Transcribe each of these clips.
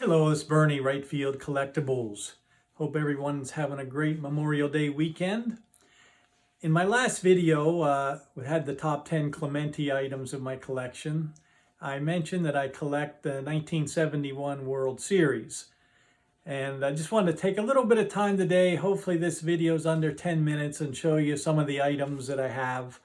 Hello, it's Bernie, Right Field Collectibles. Hope everyone's having a great Memorial Day weekend. In my last video, we had the top 10 Clemente items of my collection. I mentioned that I collect the 1971 World Series. And I just wanted to take a little bit of time today. Hopefully this video is under 10 minutes and show you some of the items that I have.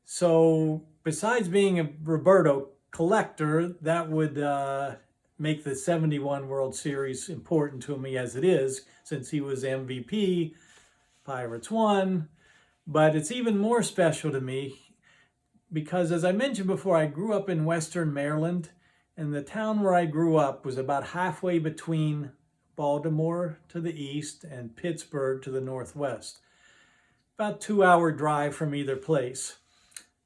So besides being a Roberto collector, that would make the 71 World Series important to me as it is, since he was MVP, Pirates won. But it's even more special to me because, as I mentioned before, I grew up in Western Maryland, and the town where I grew up was about halfway between Baltimore to the east and Pittsburgh to the northwest. About 2-hour drive from either place.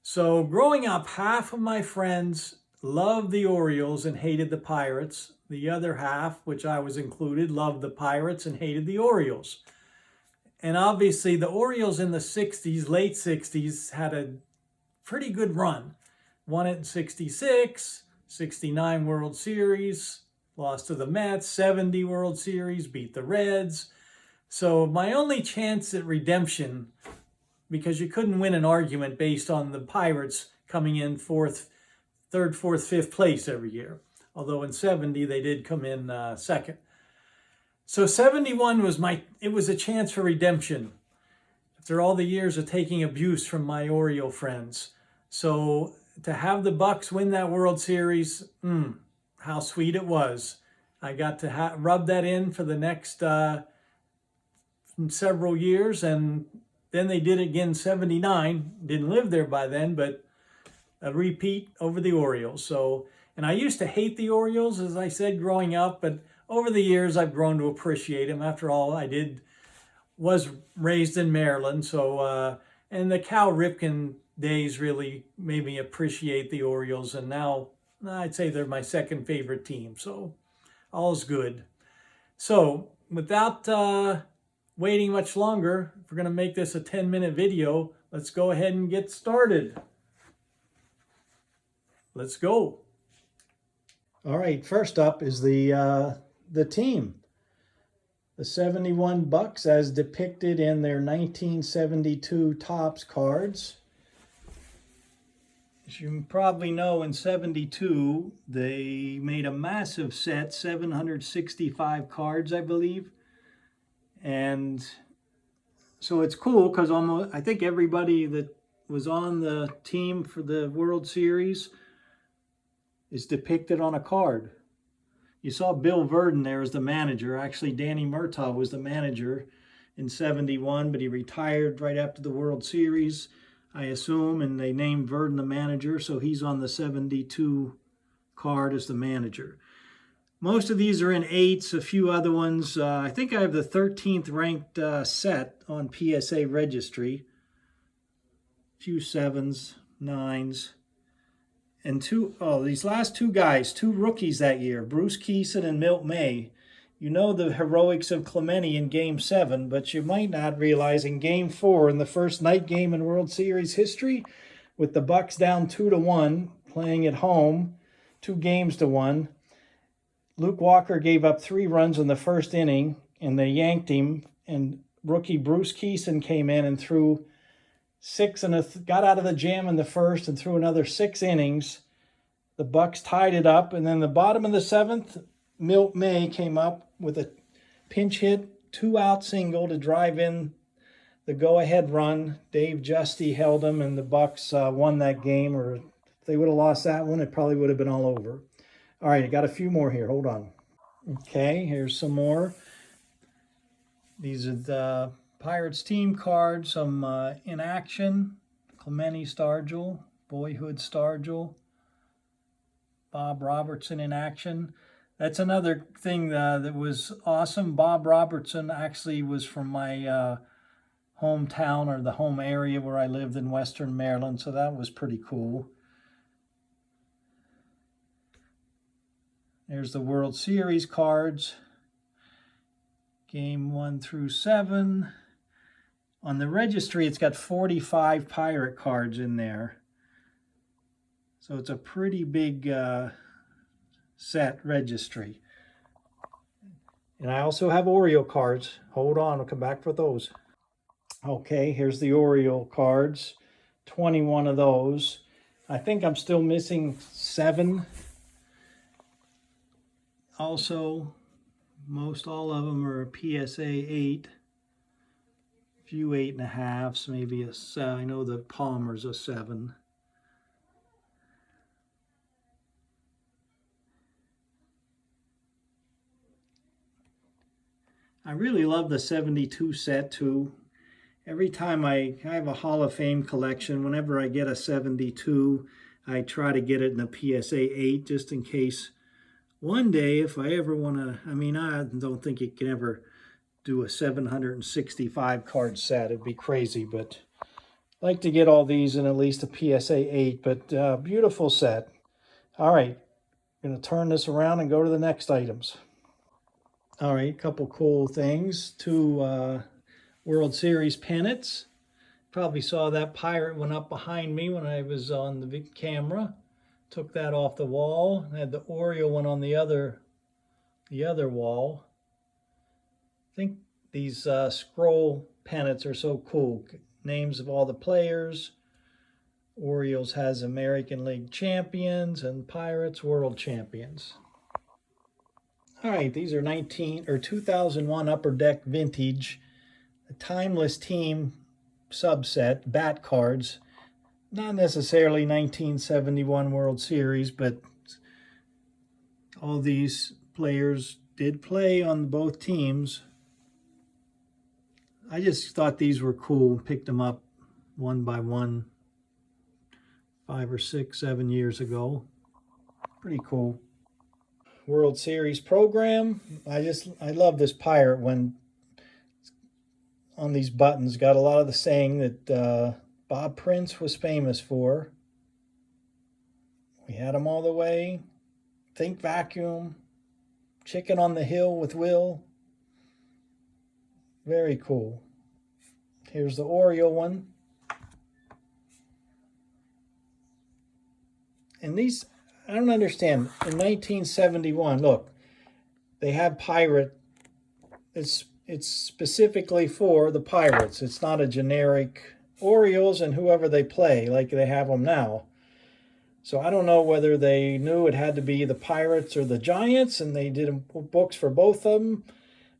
So growing up, half of my friends loved the Orioles and hated the Pirates. The other half, which I was included, loved the Pirates and hated the Orioles. And obviously the Orioles in the 60s, late 60s, had a pretty good run. Won it in 66, 69 World Series, lost to the Mets, 70 World Series, beat the Reds. So my only chance at redemption, because you couldn't win an argument based on the Pirates coming in third, fourth, fifth place every year. Although in 70, they did come in second. So 71 was a chance for redemption after all the years of taking abuse from my Oriole friends. So to have the Bucks win that World Series, how sweet it was. I got to rub that in for the next several years, and then they did it again in 79. Didn't live there by then, but a repeat over the Orioles. So, and I used to hate the Orioles, as I said, growing up, but over the years I've grown to appreciate them. After all, was raised in Maryland, so and the Cal Ripken days really made me appreciate the Orioles, and now I'd say they're my second favorite team. So all's good. So without waiting much longer, if we're going to make this a 10-minute video, let's go ahead and get started. Let's go. All right, first up is the team. The 71 Bucks as depicted in their 1972 Topps cards. As you probably know, in 72, they made a massive set, 765 cards, I believe. And so it's cool because I think everybody that was on the team for the World Series is depicted on a card. You saw Bill Virdon there as the manager. Actually, Danny Murtaugh was the manager in 71, but he retired right after the World Series, I assume, and they named Virdon the manager, so he's on the 72 card as the manager. Most of these are in 8s, a few other ones. I think I have the 13th ranked set on PSA registry. A few 7s, 9s. And these last two guys, 2 rookies that year, Bruce Kison and Milt May. You know the heroics of Clemente in Game 7, but you might not realize in Game 4, in the first night game in World Series history, with the Bucks down 2-1, playing at home, 2-1, Luke Walker gave up 3 runs in the first inning, and they yanked him, and rookie Bruce Kison came in and threw 6 and got out of the jam in the first and threw another 6 innings. The Bucks tied it up, and then the bottom of the 7th, Milt May came up with a pinch hit, 2-out single to drive in the go-ahead run. Dave Justy held him, and the Bucks won that game. Or if they would have lost that one, it probably would have been all over. All right, I got a few more here. Hold on. Okay, here's some more. These are the Pirates team cards, some in action. Clemente Stargell, Boyhood Stargell. Bob Robertson in action. That's another thing that was awesome. Bob Robertson actually was from my hometown, or the home area where I lived in Western Maryland, so that was pretty cool. There's the World Series cards. Game 1 through 7. On the registry, it's got 45 Pirate cards in there. So it's a pretty big set registry. And I also have Oriole cards. Hold on, I'll come back for those. Okay, here's the Oriole cards. 21 of those. I think I'm still missing 7. Also, most all of them are PSA 8. A few 8.5s, maybe a 7. I know the Palmer's a 7. I really love the 72 set too. Every time I have a Hall of Fame collection, whenever I get a 72, I try to get it in a PSA 8 just in case one day if I ever want to, I mean, I don't think you can ever do a 765 card set. It'd be crazy, but I like to get all these in at least a PSA 8, but beautiful set. All right, I'm going to turn this around and go to the next items. All right, couple cool things. 2 World Series pennants. Probably saw that pirate one up behind me when I was on the camera. Took that off the wall. I had the Oriole one on the other wall. I think these scroll pennants are so cool. Names of all the players. Orioles has American League champions and Pirates world champions. All right, these are 2001 Upper Deck Vintage, a Timeless Team subset, bat cards. Not necessarily 1971 World Series, but all these players did play on both teams. I just thought these were cool, picked them up one by one 5 or 6, 7 years ago. Pretty cool. World Series program. I love this pirate one on these buttons. Got a lot of the saying that Bob Prince was famous for. We had them all the way. Think Vacuum. Chicken on the Hill with Will. Very cool. Here's the Oriole one. And these, I don't understand. In 1971, look, they have pirate. It's specifically for the Pirates. It's not a generic Orioles and whoever they play like they have them now. So I don't know whether they knew it had to be the Pirates or the Giants and they did books for both of them.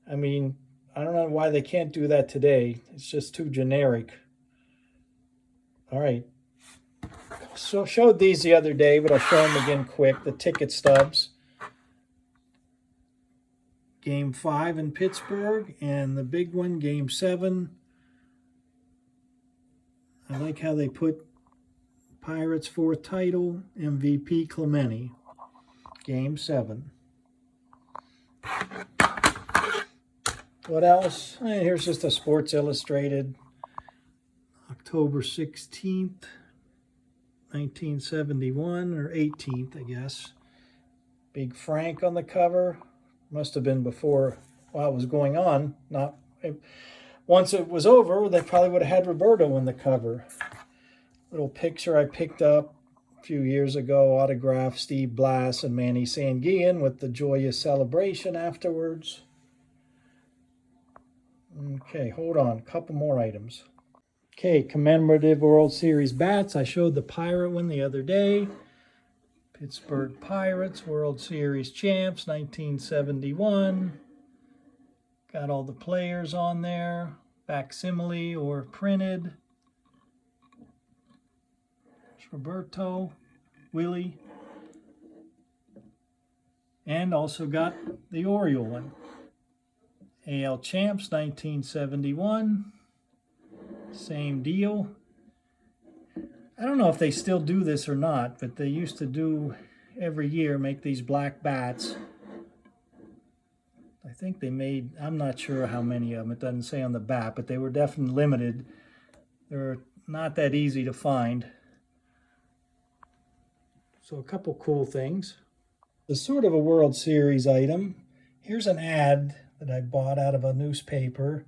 I mean, I don't know why they can't do that today. It's just too generic. All right. So showed these the other day, but I'll show them again quick. The ticket stubs. Game 5 in Pittsburgh, and the big one, Game 7. I like how they put Pirates' 4th title, MVP Clemente, Game 7. What else? Here's just a Sports Illustrated, October 16th, 1971, or 18th, I guess. Big Frank on the cover. Must have been before while it was going on. Once it was over, they probably would have had Roberto in the cover. Little picture I picked up a few years ago, autographed Steve Blass and Manny Sanguillen with the joyous celebration afterwards. Okay, hold on, a couple more items. Okay, commemorative World Series bats. I showed the Pirate one the other day. Pittsburgh Pirates, World Series champs, 1971. Got all the players on there, facsimile or printed. There's Roberto, Willie, and also got the Oriole one. AL champs, 1971. Same deal. I don't know if they still do this or not, but they used to do every year, make these black bats. I think they made, I'm not sure how many of them. It doesn't say on the bat, but they were definitely limited. They're not that easy to find. So a couple cool things. The sort of a World Series item. Here's an ad that I bought out of a newspaper.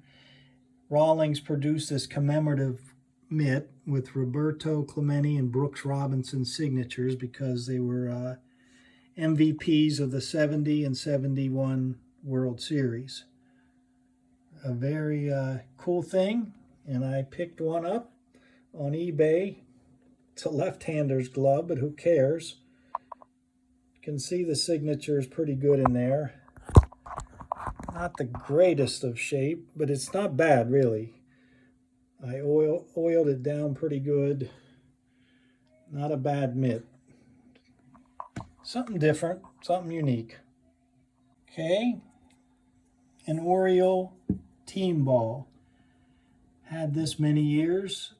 Rawlings produced this commemorative mitt with Roberto Clemente and Brooks Robinson signatures because they were MVPs of the 70 and 71 World Series. A very cool thing, and I picked one up on eBay. It's a left-hander's glove, but who cares? You can see the signature is pretty good in there. Not the greatest of shape, but it's not bad, really. I oiled it down pretty good. Not a bad mitt. Something different, something unique. Okay, an Oriole team ball. Had this many years.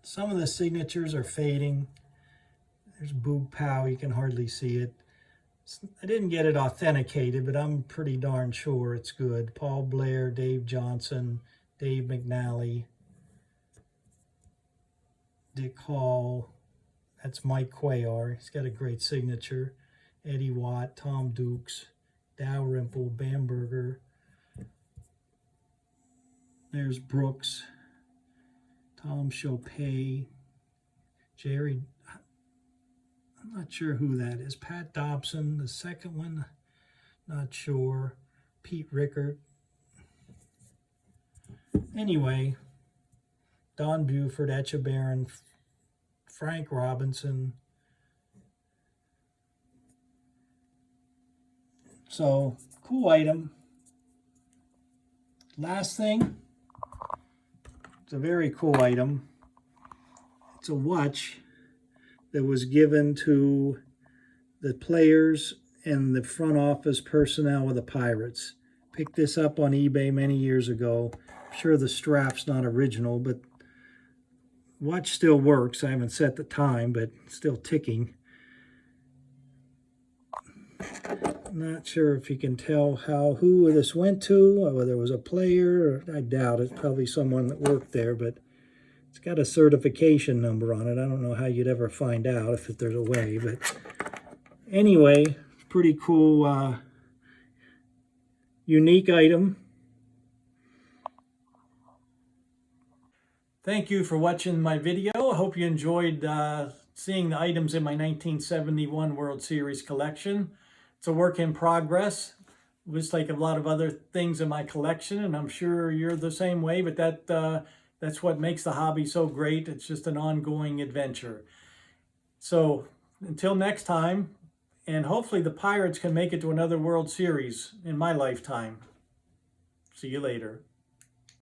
Some of the signatures are fading. There's Boog Powell, you can hardly see it. I didn't get it authenticated, but I'm pretty darn sure it's good. Paul Blair, Dave Johnson, Dave McNally, Dick Hall. That's Mike Cuellar. He's got a great signature. Eddie Watt, Tom Dukes, Dalrymple, Bamberger. There's Brooks, Tom Chopay, Jerry, I'm not sure who that is. Pat Dobson, the second one, not sure. Pete Rickard. Anyway, Don Buford, Etchebarren, Frank Robinson. So, cool item. Last thing, it's a very cool item. It's a watch that was given to the players and the front office personnel of the Pirates. Picked this up on eBay many years ago. I'm sure the strap's not original, but watch still works. I haven't set the time, but it's still ticking. Not sure if you can tell who this went to, or whether it was a player, or I doubt it. Probably someone that worked there, but it's got a certification number on it. I don't know how you'd ever find out if there's a way, but anyway, pretty cool, unique item. Thank you for watching my video. I hope you enjoyed seeing the items in my 1971 World Series collection. It's a work in progress, just like a lot of other things in my collection, and I'm sure you're the same way, but that's what makes the hobby so great. It's just an ongoing adventure. So until next time, and hopefully the Pirates can make it to another World Series in my lifetime. See you later.